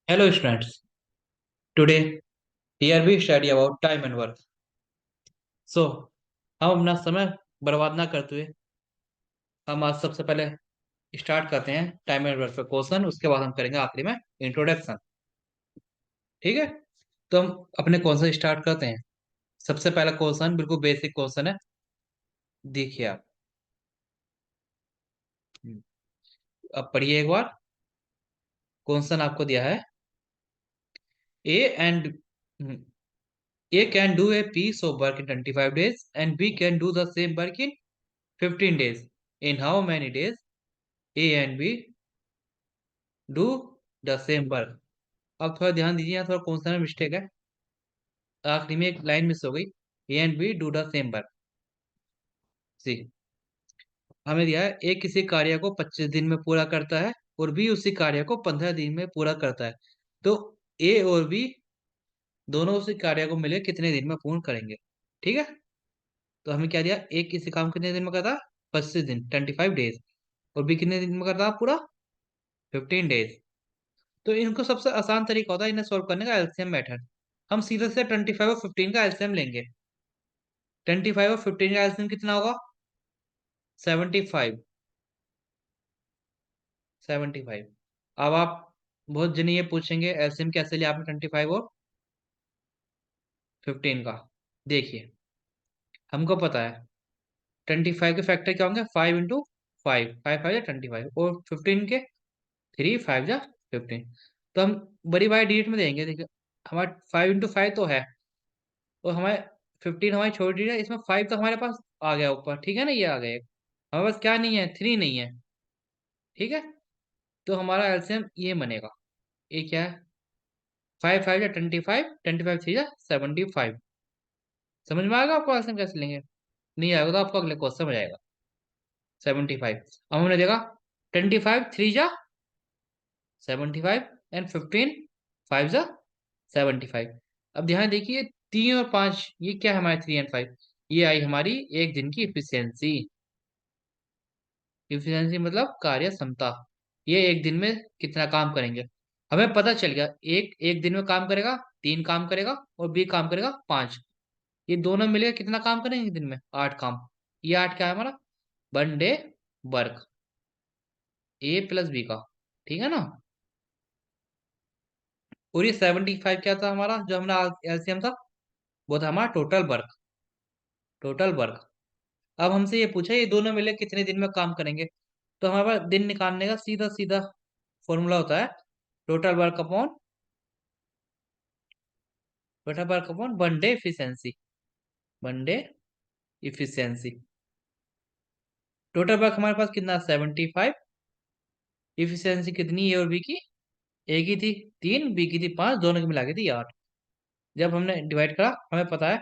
Hello students, today here we study about time and work. So, हम अपना समय बर्बाद ना करते हुए हम आज सबसे पहले स्टार्ट करते हैं टाइम एंड वर्क पे क्वेश्चन, उसके बाद हम करेंगे आखिरी में इंट्रोडक्शन। ठीक है, तो हम अपने क्वेश्चन स्टार्ट करते हैं। सबसे पहला क्वेश्चन बिल्कुल बेसिक क्वेश्चन है। देखिए आप, हम्म, अब पढ़िए एक बार। क्वेश्चन आपको दिया है, A and A can do a piece of work in 25 days and B can do the same work in 15 days. In how many days A and B do the same work? अब थोड़ा ध्यान दीजिए, यहाँ थोड़ा कौन सा mistake है। आखिरी में एक लाइन मिस हो गई, A and B do the same work. See, हमें दिया है ए किसी कार्य को 25 दिन में पूरा करता है और बी उसी कार्य को 15 दिन में पूरा करता है। तो ए और बी दोनों उसी कार्य को मिले कितने दिन में पूर्ण करेंगे? ठीक है, तो हमें क्या दिया, ए किसी काम कितने दिन में करता है? 25 दिन, 25 डेज। और बी कितने दिन में करता है? पूरा 15 डेज। तो इनको सबसे आसान तरीका होता है इन्हें सॉल्व करने का, एलसीएम मेथड। हम सीधे से 25 और 15 का एलसीएम लेंगे। 25 और 15 का एलसीएम कितना होगा? 75। 75। अब आप बहुत जने ये पूछेंगे एलसीएम कैसे लिया आपने 25 और 15 का। देखिए, हमको पता है 25 के फैक्टर क्या होंगे? 5 इंटू 5, 5 5 या 25, और 15 के 3 5 जा 15। तो हम बड़ी बाई डिजिट में देंगे। देखिए, हमारा 5 इंटू 5 तो है, और हमारे 15 हमारी छोटी डिजिट है, इसमें 5 तो हमारे पास आ गया ऊपर। ठीक है ना, ये आ गया। हमारे पास क्या नहीं है? 3 नहीं है। ठीक है, तो हमारा एलसीएम ये बनेगा। ये क्या है? 5 5 या 25, 25 3 जा 75। समझ में आएगा आपको एलसीएम कैसे लेंगे? नहीं आएगा तो आपको अगले क्वेश्चन समझ आएगा। 75। अब हमने देखा 25 3 जा 75 एंड 15 5 जा 75। अब ध्यान देखिए, 3 और 5, ये क्या है हमारे? 3 एंड 5, ये आई हमारी एक दिन की इफिशियंसी। इफिशियंसी मतलब कार्य क्षमता। ये एक दिन में कितना काम करेंगे? हमें पता चल गया, एक एक दिन में काम करेगा 3 काम करेगा, और बी काम करेगा 5। ये दोनों मिलकर कितना काम करेंगे दिन में? 8 काम। ये 8 क्या है हमारा? 1 डे वर्क, ए प्लस बी का। ठीक है ना। और ये 75 क्या था हमारा, जो हमारा एलसीएम था? वो था हमारा टोटल वर्क। Total work. अब हमसे ये पूछा ये दोनों मिले कितने दिन में काम करेंगे? तो हमारे पास दिन निकालने का सीधा सीधा फॉर्मूला होता है, total work upon total work upon 1 day efficiency. 1 day efficiency. Total work हमारे पास कितना? 75। इफिशियंसी कितनी है और बी की? ए की थी 3, बी की थी 5, दोनों की मिला के थी 8। जब हमने डिवाइड करा, हमें पता है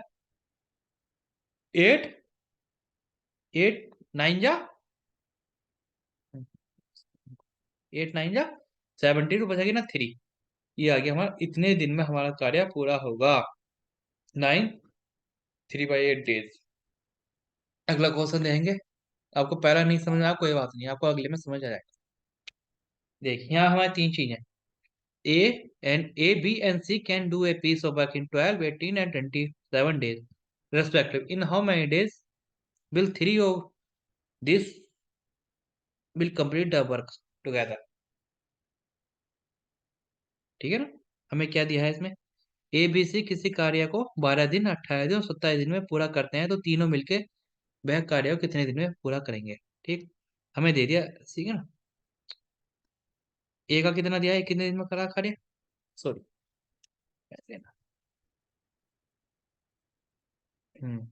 8 8 9 जा 8 9 जा 72, बचेगी ना 3। ये आ गया हमारा, इतने दिन में हमारा कार्य पूरा होगा। 9 3/8 डेज। अगला क्वेश्चन देंगे। आपको पहला नहीं समझ में आया कोई बात नहीं, आपको अगले में समझ आ जाएगा। देखिए, यहाँ हमारे 3 चीजें, ए B and C can do a piece of work in 12, 18 and 27 days respectively. In how many days will three of this will complete the work together? ठीक है ना। हमें क्या दिया है इसमें? ABC किसी कार्य को 12 दिन, 18 दिन और 27 दिन में पूरा करते हैं, तो तीनों मिलके वह कार्य को कितने दिन में पूरा करेंगे? ठीक, हमें दे दिया। ठीक है ना, ए का कितना दिया है, कितने दिन में करा कार्य? सॉरी, ऐसे ना। हम्म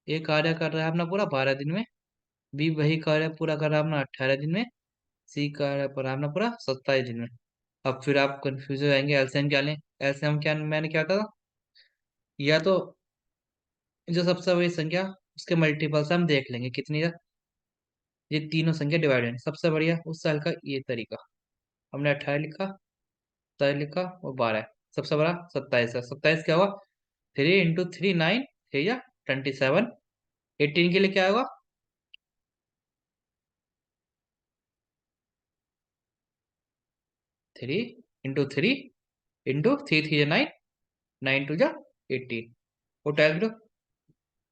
ए कार्य कर रहा है अपना पूरा 12 दिन में, बी वही कार्य पूरा कर रहा है अपना 18 दिन में, सी कार्य पर अपना पूरा 27 दिन में। अब फिर आप कंफ्यूज हो जाएंगे, एलसीएम क्या लें? एलसीएम क्या मैंने क्या कहा था, या तो जो सबसे बड़ी संख्या उसके मल्टीपल से हम देख लेंगे कितनी है। ये तीनों संख्या डिवाइडेड सबसे बढ़िया उस साल का ये तरीका। हमने 18 लिखा, 27 लिखा और 12 सबसे बड़ा 27 है। 27 क्या हुआ? 3 इंटू 3 9, 3 या 27। 18 के लिए क्या होगा? 3 3 इंटू 3 3 9, 9 2 18, और टाइप करो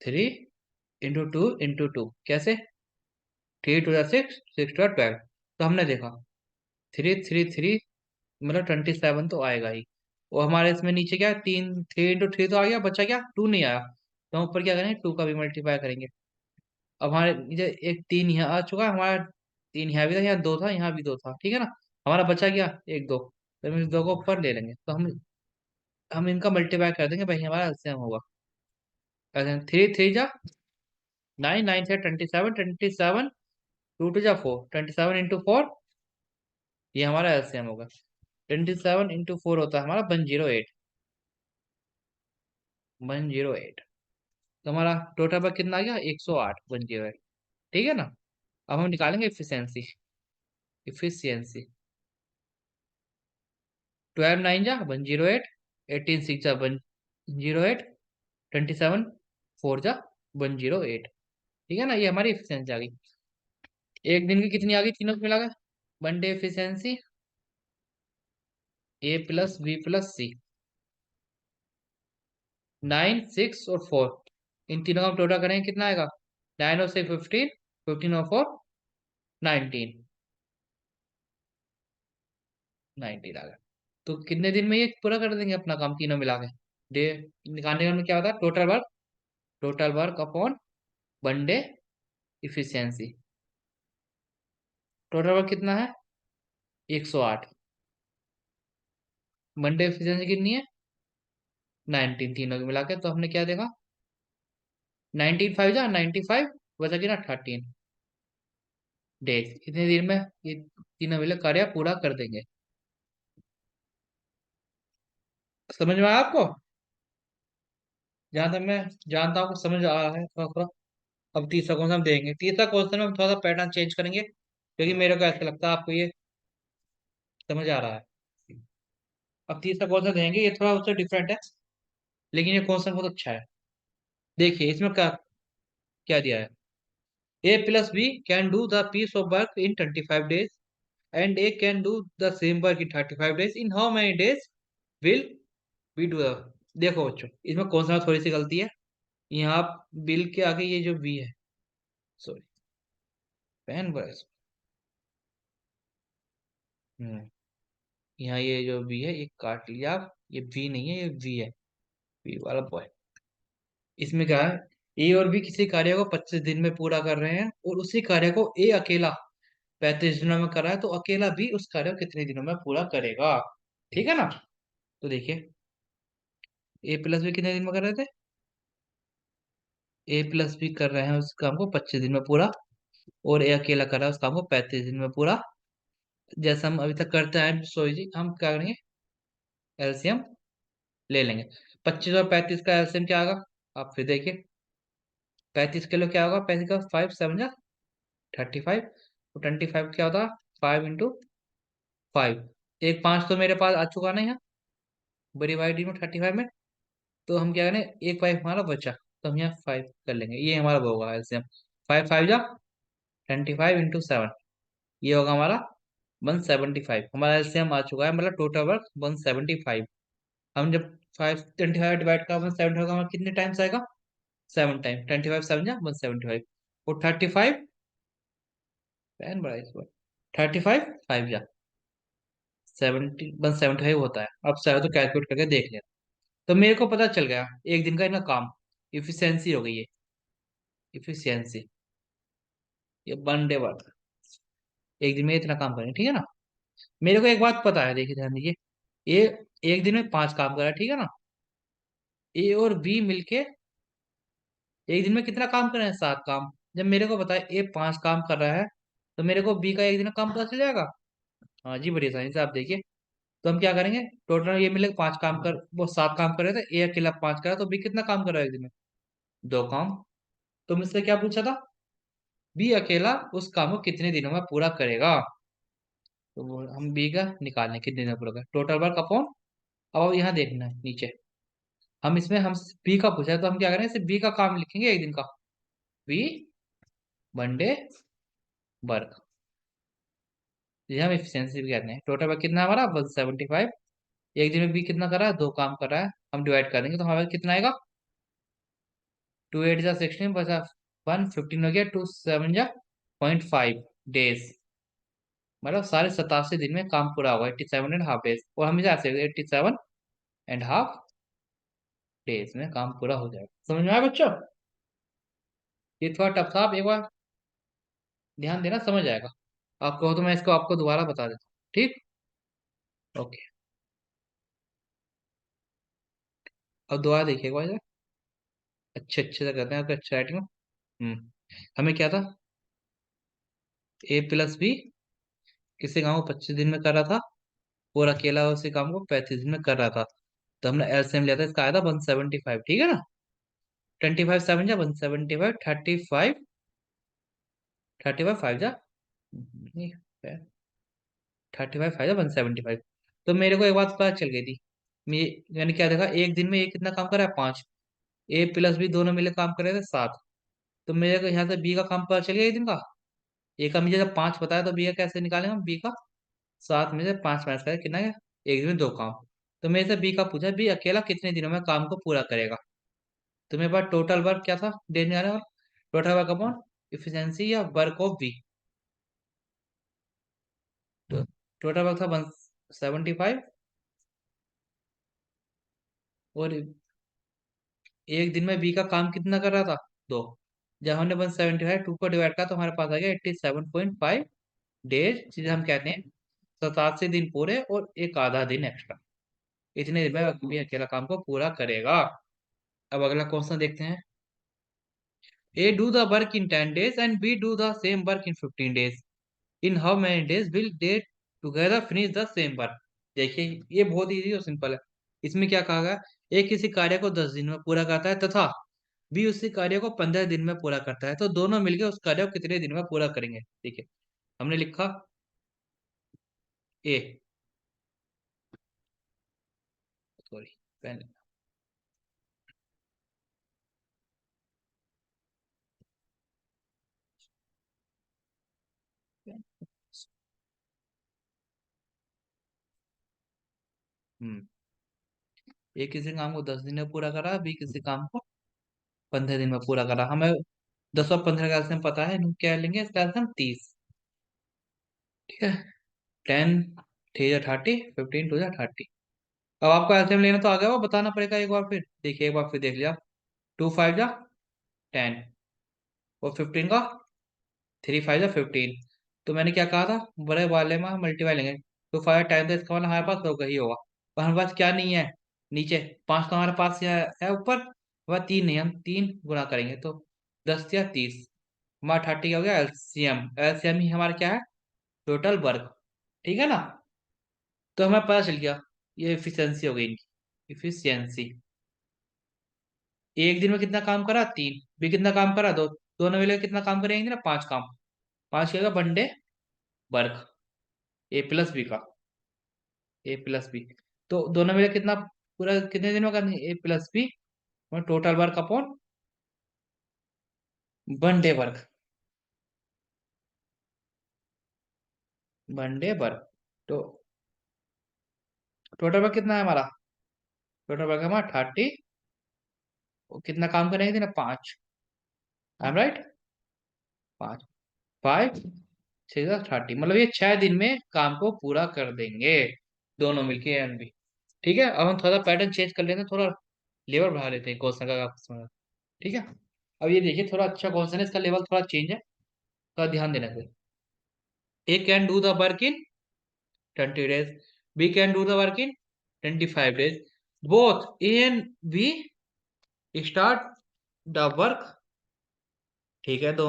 3 इंटू 2 कैसे, 3 2 6, 6 2 12। तो हमने देखा 3 3 3 मतलब 27 तो आएगा ही। और हमारे इसमें नीचे क्या है, 3 3 इंटू 3 तो आ गया, बचा क्या, 2 नहीं आया, तो हम ऊपर क्या करेंगे, 2 का भी मल्टीप्लाई करेंगे। अब हमारे नीचे एक 3 यहाँ आ चुका है, हमारा 3 यहाँ भी था, यहाँ 2 था, यहाँ भी 2 था, ठीक है ना। हमारा बचा क्या, 1 2, तो हम इस 2 को ऊपर ले लेंगे, तो हम इनका मल्टीप्लाई कर देंगे भाई, हमारा एलसीएम होगा। 3 3 जा 9, 9 से 27, 27, 2 2 जा 4, 27 इंटू 4, ये हमारा एलसीएम होगा। 27 इंटू 4 होता है हमारा 108, 108। तो हमारा टोटल पर कितना आ गया, 108, 108, ठीक है ना। अब हम निकालेंगे इफिशियंसी। इफिशियंसी 12 9 जा 108, 18 6 जा 108, 27 4 जा 108, ठीक है ना। ये हमारी इफिशियंसी आ गई। एक दिन की कितनी आ गई तीनों को मिला के, वन डे इफिशियंसी A+B+C, 9 6 और 4, इन तीनों का टोटल करेंगे कितना आएगा, 9 और 6 15, 15 और 4 19, 19 आ गया। तो कितने दिन में ये पूरा कर देंगे अपना काम तीनों मिला के। डे निकालने में क्या होता है, total work upon one day efficiency. Total work कितना है, 108, वन डे इफिशियंसी कितनी है, 19, तीनों को मिला के। तो हमने क्या देखा, 19 5 जा 95, बचा कि ना 13 डेज, इतने दिन में ये तीनों मिले कार्य पूरा कर देंगे। समझ में आया आपको, जहां तक मैं जानता हूँ कि समझ आ रहा है थोड़ा थोड़ा। अब तीसरा क्वेश्चन हम देंगे, तीसरा क्वेश्चन में हम थोड़ा सा पैटर्न चेंज करेंगे, क्योंकि मेरे को ऐसा लगता है आपको ये समझ आ रहा है। अब तीसरा क्वेश्चन देंगे, ये थोड़ा उससे डिफरेंट है, लेकिन ये क्वेश्चन बहुत अच्छा है। देखिए इसमें क्या क्या दिया है, A+B can do the piece of work in 25 days and A can do the same work in 35 days, in how many days will be do the. देखो बच्चों, इसमें कौन सा थोड़ी सी गलती है, यहाँ बिल के आगे ये जो वी है, सॉरी पेन ब्रश, हम्म यहाँ ये जो वी है ये काट लिया आप, ये वी नहीं है, ये वी है, वी वाला बॉय। इसमें क्या है, ए और बी किसी कार्य को 25 दिन में पूरा कर रहे हैं, और उसी कार्य को ए अकेला 35 दिनों में कर रहा है, तो अकेला भी उस कार्य को कितने दिनों में पूरा करेगा, ठीक है ना। तो देखिए A+B कितने दिन में कर रहे थे, A+B कर रहे हैं उस काम को 25 दिन में पूरा, और ए अकेला कर रहा है उस काम को 35 दिन में पूरा। जैसा हम अभी तक करते हैं सोई जी, हम क्या करेंगे, एलसीएम ले लेंगे। 25 और 35 का एलसीएम क्या होगा, आप फिर देखिए, 35 किलो क्या होगा, 35 का 5 7 जा 35, तो 25 क्या होता है, 5 इंटू 5, एक 5 तो मेरे पास आ चुका ना यहाँ, बड़ी वाई डी में 35 में। तो हम क्या करें, एक 5 हमारा बचा, तो हम यहाँ 5 कर लेंगे, ये हमारा वो होगा एलसीएम। 5 5 जा 25 इंटू 7, ये होगा हमारा 175, हमारा एलसीएम आ चुका है, मतलब टोटल वर्क 175। हम जब 5 25 डिवाइड का 175 होगा, हमारा कितने टाइम्स आएगा, 7 टाइम, 25 7 जा 175, और 35 पेन बड़ा इस बार, 35 5 जा 175 होता है। अब चाहे तो कैलकुलेट करके देख लेना। तो मेरे को पता चल गया एक दिन का इनका काम, इफिशियंसी हो गई है, इफिशियंसी, ये वन डे वर्क, एक दिन में इतना काम करेंगे, ठीक है ना। मेरे को एक बात पता है, देखिए ध्यान दीजिए, ये एक दिन में 5 काम कर रहा है, ठीक है ना। ए और बी मिलके एक दिन में कितना काम कर रहे हैं, 7 काम। जब मेरे को पता है ए 5 काम कर रहा है, तो मेरे को बी का एक दिन का काम पता चल जाएगा। हाँ जी, बड़ी आसानी से आप देखिए। तो हम क्या करेंगे, टोटल ये मिले 5 काम कर, वो 7 काम कर रहे थे, ए अकेला 5 कर रहा है, तो बी कितना काम कर रहा है एक दिन में, 2 काम। तो मुझसे क्या पूछा था, बी अकेला उस काम को कितने दिनों में पूरा करेगा। तो हम बी का निकालने कितने दिन में पूरा करेगा, टोटल वर्क अपॉन, अब यहाँ देखना है नीचे, हम इसमें हम बी का पूछा है, तो हम क्या करेंगे, सिर्फ बी का काम लिखेंगे एक दिन का, बी वन डे वर्क, ये हम इफिशियंसी भी कहते हैं। टोटल वर्क कितना है हमारा 175। एक दिन में भी कितना कर रहा है, दो काम कर रहा है। हम डिवाइड कर देंगे तो हमारा कितना आएगा, 2 8 जा 16 बचा 1 15 हो गया, 2 7 जा 0.5 डेज। मतलब सारे 87 दिन में काम पूरा होगा, 87.5 डेज। और हम जा सकते 87.5 डेज में काम पूरा हो जाएगा। समझ में आया बच्चों? ये थोड़ा टफ था, आप एक बार ध्यान देना, समझ आएगा। आपको तो मैं इसको आपको दोबारा बता देता हूँ, ठीक। ओके, अब दोबारा देखिए एक बार, अच्छे अच्छे से करते हैं आपके अच्छा राइटिंग। हमें क्या था, A+B किसी काम को 25 दिन में कर रहा था, और अकेला उसी काम को 35 दिन में कर रहा था। तो हमने एलसीएम लिया था, इसका आया था 175, ठीक है ना। 25 7 जा 175, 35 नहीं, 35 5 जा 175। तो मेरे को एक बात पता चल गई थी। मैं मैंने क्या देखा, एक दिन में ये कितना काम करा है, 5। A+B दोनों मिले काम कर रहे थे 7। तो मेरे को यहाँ से बी का काम पता चल गया एक दिन का। ए का मुझे जब 5 बताया, तो बी का कैसे निकालेंगे हम, बी का 7 में से 5 माइनस करें, कितना है, एक दिन में दो काम। तो मेरे से बी का पूछा, बी अकेला कितने दिनों में काम को पूरा करेगा। तो मेरे पास टोटल वर्क क्या था देने वाला, टोटल वर्क अपॉन इफिशियंसी या वर्क ऑफ बी। तो टोटल वर्क था 175, और एक दिन में बी का काम कितना कर रहा था, दो। जब हमने 175 टू को डिवाइड करा, तो हमारे पास आ गया 87.5 डेज, जिसे हम कहते हैं 87 दिन पूरे और एक आधा दिन एक्स्ट्रा। इतने दिन में बी अकेला काम को पूरा करेगा। अब अगला क्वेश्चन देखते हैं। A do the work in 10 days and B do the same work in 15 days. In how many days will they together finish the same work? देखिए, ये बहुत इजी और सिंपल है। इसमें क्या कहा गया, ए किसी कार्य को 10 दिन में पूरा करता है, तथा बी उसी कार्य को 15 दिन में पूरा करता है। तो दोनों मिलकर उस कार्य को कितने दिन में पूरा करेंगे। देखिए, हमने लिखा ए, सॉरी, पहले हम्म ए किसी काम को 10 दिन में पूरा करा, बी किसी काम को 15 दिन में पूरा करा। हमें 10 और 15 का एलसीएम पता है, हम क्या लेंगे इसका एलसीएम, 30। ठीक है, 10 3 जा 30, 15 2 जा 30। अब आपको एलसीएम लेना तो आ गया, वो बताना पड़ेगा एक बार फिर। देखिए, एक बार फिर देख लिया। 2 5 जा 10, और 15 का 3 5 जा 15। तो मैंने क्या कहा था, बड़े वाले में मल्टीप्लाई लेंगे। 2 5 टाइम, तो इसका मतलब हमारे पास होगा ही होगा। पर हमारे पास क्या नहीं है, नीचे 5 तो हमारे पास है ऊपर, वह 3 नहीं, हम 3 गुना करेंगे तो 10 या 30। हमारा 30 हो गया एलसीएम। एलसीएम ही हमारा क्या है, टोटल वर्क। ठीक है ना। तो हमें पता चल गया, ये एफिशिएंसी हो गई इनकी, इफिशियंसी। एक दिन में कितना काम करा, 3। भी कितना काम करा, दो। दोनों मिलकर कितना काम करेंगे ना, 5 काम। 5 किया वनडे वर्क, A+B का, A+B। तो दोनों मिलकर कितना पूरा कितने दिन में करनी, A+B और total work upon one day work, one day work. तो टोटल वर्क कितना है हमारा, टोटल वर्क हमारा 30। कितना काम करेंगे ना, 5। आई एम राइट, 5 5 6 30, मतलब ये 6 दिन में काम को पूरा कर देंगे, दोनों मिलके एंड बी। ठीक है, अब हम थोड़ा पैटर्न चेंज कर लेते हैं, थोड़ा लेवल बढ़ा लेते हैं क्वेश्चन का आपस में। ठीक है, अब ये देखिए, थोड़ा अच्छा क्वेश्चन है, इसका लेवल थोड़ा चेंज है, थोड़ा ध्यान देना है। A can do the work in 20 days, B can do the work in 25 days। Both A and B start the work, ठीक है। तो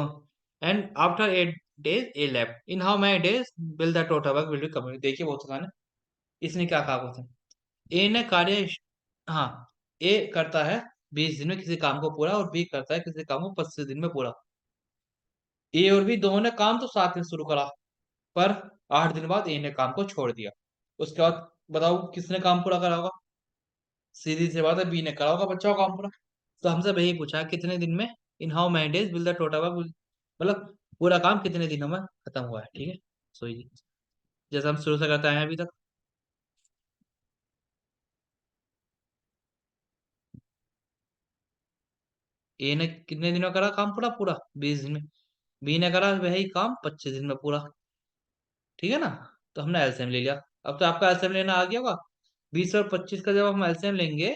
and after 8 days A left, in how many days will the total work will be complete. देखिए बहुत आसान है। इसने क्या कहा क्वेश्चन, ए ने कार्य, हाँ, ए करता है 20 दिन में किसी काम को पूरा, और बी करता है किसी काम को 25 दिन में पूरा। ए और बी दोनों ने काम तो साथ में शुरू करा, पर 8 दिन बाद ए ने काम को छोड़ दिया। उसके बाद बताओ किसने काम पूरा करा होगा, सीधी सी बात है, बी ने करा होगा बच्चों का काम पूरा। तो हमसे वही पूछा है, कितने दिन में, इन how many days will the total work, मतलब पूरा काम कितने दिनों में खत्म हुआ है। ठीक है, सो ये जैसे हम शुरू से करते आए हैं अभी तक। ए ने कितने दिन में करा काम पूरा पूरा? 20 दिन में। बी ने करा वही काम 25 दिन में पूरा। ठीक है ना? तो हमने एलसीएम ले लिया। अब तो आपका एलसीएम लेना आ गया होगा। 20 और 25 का जब हम एलसीएम लेंगे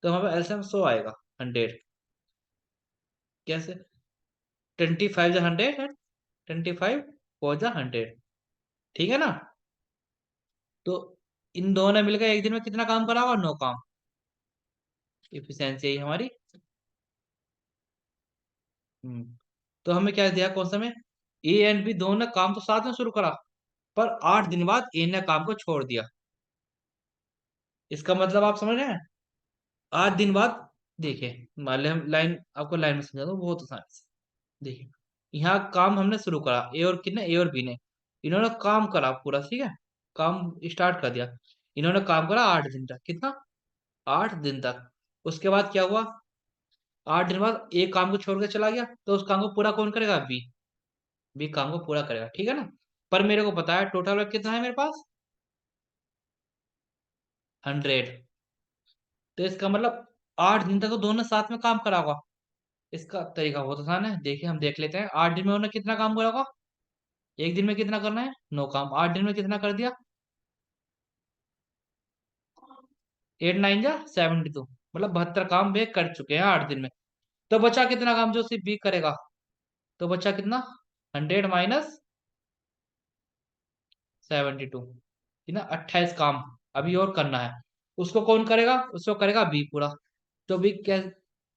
तो हमारे एलसीएम 100 आएगा। 100। कैसे? 25 जा 100 है। 25 4 जा 100। ठीक है ना? तो इन दोनों ने मिलकर एक दिन में कितना काम करा होगा? 9 काम। इफिशियंसी यही हमारी। हम्म। तो हमें क्या दिया कौन सा में? ए एंड बी दोनों ने काम तो साथ में शुरू करा, पर 8 दिन बाद ए ने काम को छोड़ दिया। इसका मतलब आप समझ रहे हैं? 8 दिन बाद। देखिए, मान लिया हम लाइन, आपको लाइन में समझा दो बहुत आसानी से। देखिए, यहाँ काम हमने शुरू करा, ए और कितने, ए और बी ने। इन्होंने काम करा पूरा, ठीक है। काम स्टार्ट कर दिया। इन्होंने काम करा 8 दिन तक। कितना? 8 दिन तक। उसके बाद क्या हुआ? 8 दिन बाद एक काम को छोड़ के चला गया, तो उस काम को पूरा कौन करेगा? बी। बी काम को पूरा करेगा, ठीक है ना? पर मेरे को पता है टोटल वर्क कितना है मेरे पास। 100। तो इसका मतलब 8 दिन तक तो दोनों साथ में काम करा होगा। इसका तरीका बहुत आसान है, देखिए हम देख लेते हैं। 8 दिन में उन्होंने कितना काम करा होगा? एक दिन में कितना करना है? 9 काम। 8 दिन में कितना कर दिया? 8 9 जा 72। मतलब 72 काम वे कर चुके हैं 8 दिन में। तो बचा कितना काम जो सिर्फ बी करेगा? तो बचा कितना? 100 - 72। कितना? 28 काम अभी और करना है। उसको कौन करेगा? उसको करेगा बी पूरा। तो बी क्या,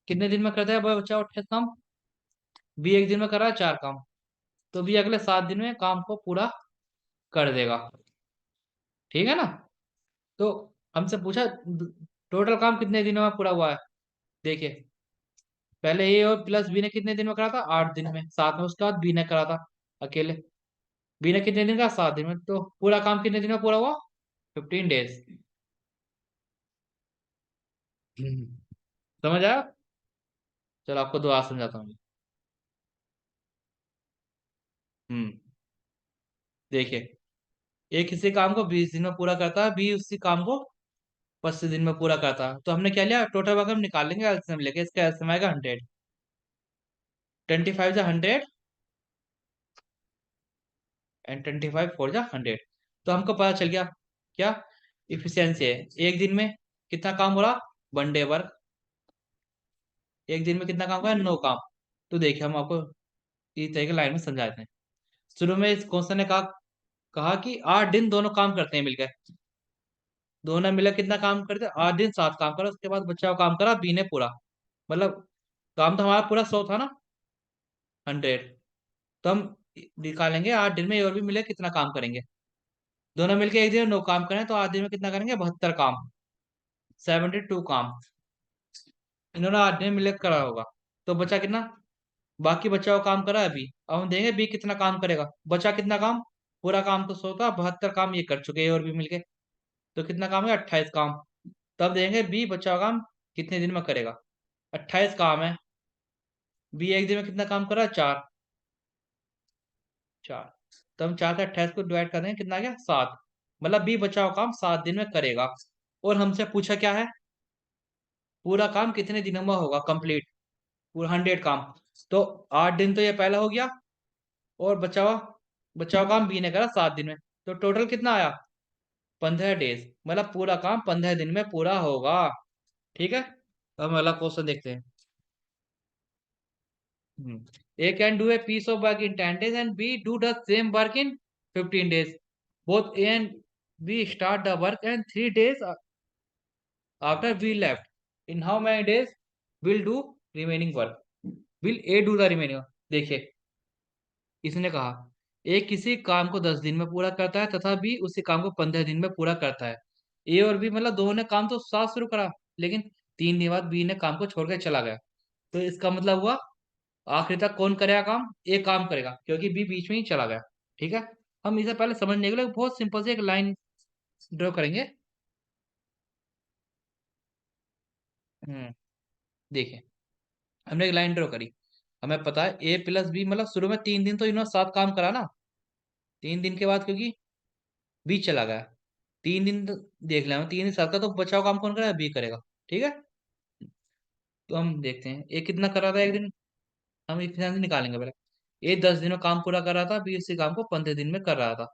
कितने दिन में करता है बच्चा 28 काम? बी एक दिन में कर रहा है 4 काम। तो बी अगले 7 दिन में काम को पूरा कर देगा। ठीक है ना? तो हमसे पूछा टोटल काम कितने दिनों में पूरा हुआ है। देखिए, पहले ए और प्लस बी ने कितने दिन में करा था? 8 दिन में। साथ में उसके बाद बी ने करा था अकेले। बी ने कितने दिन का? 7 दिन में। तो पूरा काम कितने दिन में पूरा हुआ? 15 डेज। समझ आया? चलो आपको दोबारा समझाता हूँ। हम्म। देखिए, ए किसी काम को 20 दिन में पूरा करता है, बी उसी काम को 25 दिन में पूरा करता है। तो हमने क्या लिया? टोटल वर्क हम निकाल लेंगे एलसीएम लेके। इसका एलसीएम आएगा 100। 25 जा 100 एंड 25 4 जा 100। तो हमको पता चल गया क्या इफिशियंसी है। एक दिन में कितना काम हो रहा? 1 डे वर्क। एक दिन में कितना काम हुआ? 9 काम। तो देखिए, हम आपको इस तरह के लाइन में समझाते हैं। शुरू में इस क्वेश्चन ने कहा कहा कि 8 दिन दोनों काम करते हैं मिलकर। दोनों मिलकर कितना काम करते हैं? 8 दिन 7 काम करा। उसके बाद बच्चा को काम करा बी ने पूरा। मतलब काम तो हमारा पूरा 100 था ना, 100। तो हम निकालेंगे 8 दिन में ए और बी मिले कितना काम करेंगे। दोनों मिलकर एक दिन में 9 काम करें तो 8 दिन में कितना करेंगे? 72 काम। 72 काम इन्होंने 8 दिन में मिलकर करा होगा। तो बचा कितना? बाकी बचा हुआ काम करा है बी। अब हम देंगे बी कितना काम करेगा। बचा कितना काम? पूरा काम तो 100 था, 72 काम ये कर चुके हैं और भी मिलके। तो कितना काम है? 28 काम। तब देंगे बी बचा हुआ काम कितने दिन में करेगा। 28 काम है। बी एक दिन में कितना काम कर रहा है? 4। 4। तो हम 4 से 28 को डिवाइड कर देंगे, कितना आ गया? 7। मतलब बी बचा हुआ काम 7 दिन में करेगा। और हमसे पूछा क्या है? पूरा काम कितने दिनों में होगा कंप्लीट? पूरा 100 काम। तो 8 दिन तो ये पहला हो गया। और बचा हुआ काम बी ने करा 7 दिन में। तो टोटल कितना आया? 15 डेज। मतलब पूरा काम 15 दिन में पूरा होगा। ठीक है। अब हम अगला क्वेश्चन देखते हैं। A can do a piece of work in 10 days and B do the same work in 15 days। Both A and B start the work and 3 days after B left. In how many days will do remaining work? Will A do the remaining? देखिए, इसने कहा ए किसी काम को 10 दिन में पूरा करता है तथा बी उसी काम को 15 दिन में पूरा करता है। ए और बी मतलब दोनों ने काम तो साथ शुरू करा, लेकिन 3 दिन बाद बी ने काम को छोड़कर चला गया। तो इसका मतलब हुआ आखिरी तक कौन करेगा काम? ए काम करेगा, क्योंकि बी बीच में ही चला गया। ठीक है। हम इसे पहले समझने के लिए बहुत सिंपल से एक लाइन ड्रॉ करेंगे। हम्म। देखिए, हमने एक लाइन ड्रॉ करी। हमें पता है ए प्लस बी मतलब शुरू में 3 दिन तो इन्होंने साथ काम करा ना। 3 दिन के बाद क्योंकि बी चला गया। 3 दिन देख लें, 3 दिन साल का, तो बचाव काम कौन करेगा? बी करेगा। ठीक है। तो हम देखते हैं ए कितना कर रहा था एक दिन। हम इतना दिन निकालेंगे पहले। ए 10 दिन में काम पूरा कर रहा था, बी इसी काम को 15 दिन में कर रहा था।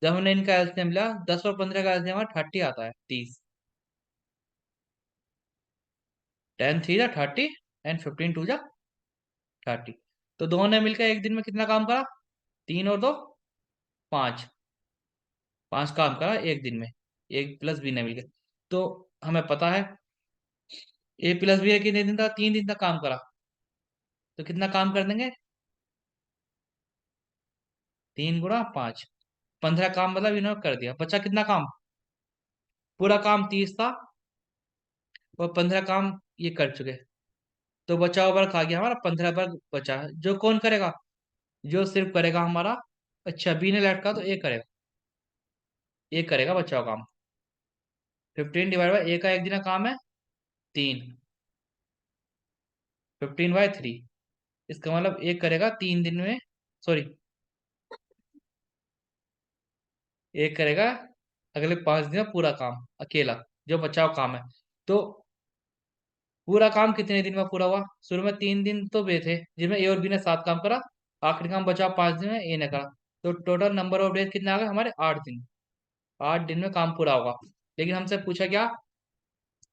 जब हमने इनका एलसीएम लिया, 10 और 15 का एलसीएम 30 आता है, 30। 10 3 जा 30, एंड 15 2 जा 30। तो दोनों ने मिलकर एक दिन में कितना काम करा? 3 और 2 5। 5 काम करा एक दिन में, एक प्लस बी ने मिलकर। तो हमें पता है ए प्लस बी कितने दिन था? 3 दिन तक काम करा। तो कितना काम कर देंगे? 3 × 5, 15 काम मतलब इन्होंने कर दिया। बचा कितना काम? पूरा काम 30 था, और 15 काम ये कर चुके। तो बचा हुआ वर्क आ गया हमारा, 15 वर्क बचा है। जो कौन करेगा? जो सिर्फ करेगा हमारा, अच्छा बी ने लेट का, तो ए करेगा। ए करेगा बचा हुआ काम। 15 डिवाइड बाई ए का एक दिन का काम है 3। 15/3। इसका मतलब ए करेगा 3 दिन में, सॉरी, ए करेगा अगले 5 दिन में पूरा काम अकेला, जो बचाव काम है। तो पूरा काम कितने दिन में पूरा हुआ? शुरू में 3 दिन तो बे थे, जिसमें ए और बी ने 7 काम करा। आखिरी काम बचा 5 दिन में ए ने करा। तो टोटल नंबर ऑफ डेज कितने आ गए हमारे? 8 दिन। 8 दिन में काम पूरा होगा। लेकिन हमसे पूछा क्या?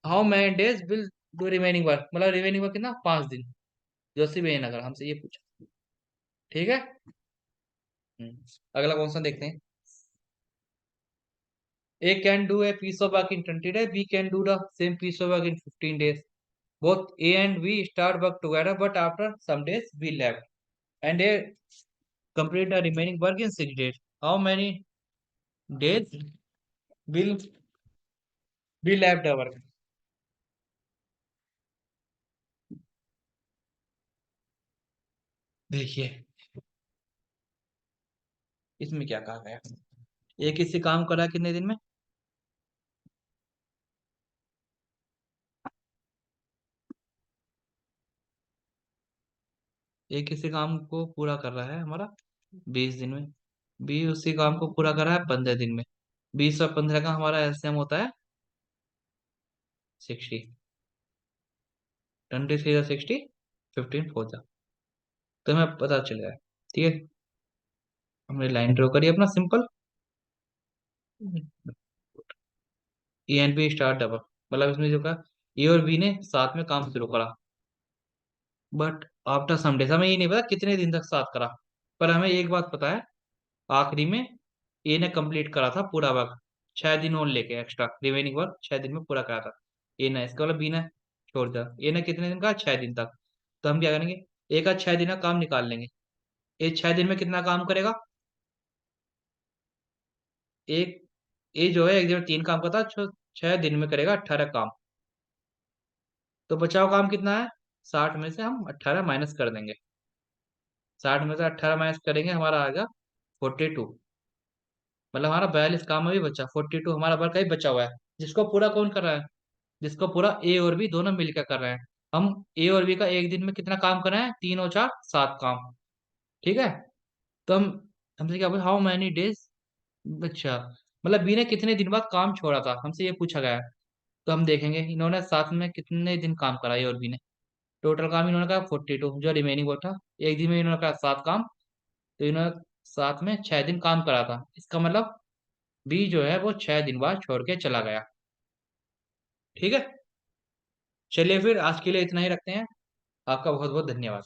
How many days will do remaining work, मतलब रिमेनिंग वर्क कितना? 5 दिन, जो सिर्फ ए ने करा। हमसे ये पूछा। ठीक है। अगला क्वेश्चन देखते हैं। A can do a piece of work in 20 days. B can do the same piece of work in 15 days. Both A and B start work together, but after some days B left. And A complete the remaining work in 6 days. How many days will B left the work? देखिए इसमें क्या कहा गया। ए किसी काम करा कितने दिन में? ए किसी काम को पूरा कर रहा है हमारा 20 दिन में। बी उसी काम को पूरा कर रहा है 15 दिन में। 20 और 15 का हमारा एलसीएम होता है 60। 23 या 60, 15 4 जा। तो हमें पता चलेगा। ठीक है। हमने लाइन ड्रॉ करी अपना simple. A and B start double, मतलब इसमें जो कहा, ए और बी ने साथ में काम शुरू करा, बट आफ्टर सम डेज। हमें ये नहीं पता कितने दिन तक साथ करा, पर हमें एक बात पता है, आखिरी में ए ने कंप्लीट करा था पूरा वर्क। 6 दिन और लेके एक्स्ट्रा रिमेनिंग वर्क 6 दिन में पूरा करा था ए ने। इसका मतलब बी ने छोड़ दिया। ए ने कितने दिन का? 6 दिन तक। तो हम क्या करेंगे? ए का 6 दिन का काम निकाल लेंगे। ए 6 दिन में कितना काम करेगा? एक ए जो है एक दिन में 3 काम करता है, 6 दिन में करेगा 18 काम। तो बचाव काम कितना है? 60 में से हम 18 माइनस कर देंगे। 60 में से 18 माइनस करेंगे, हमारा आ गया 42। मतलब हमारा 42 काम अभी बचा, 42 हमारा वर्क अभी बचा हुआ है। जिसको पूरा कौन कर रहा है? जिसको पूरा ए और बी दोनों मिलकर कर रहे हैं। हम ए और बी का एक दिन में कितना काम कर रहे हैं? 3 और 4 7 काम। ठीक है। तो हम हमसे क्या बोले? How many days. अच्छा, मतलब बी ने कितने दिन बाद काम छोड़ा था, हमसे ये पूछा गया है। तो हम देखेंगे इन्होंने साथ में कितने दिन काम करा, ए और बी ने। टोटल काम इन्होंने कहा 42, जो रिमेनिंग वो था। एक दिन में इन्होंने कहा 7 काम। तो इन्होंने साथ में 6 दिन काम करा था। इसका मतलब बी जो है वो 6 दिन बाद छोड़ के चला गया। ठीक है। चलिए फिर आज के लिए इतना ही रखते हैं। आपका बहुत बहुत धन्यवाद।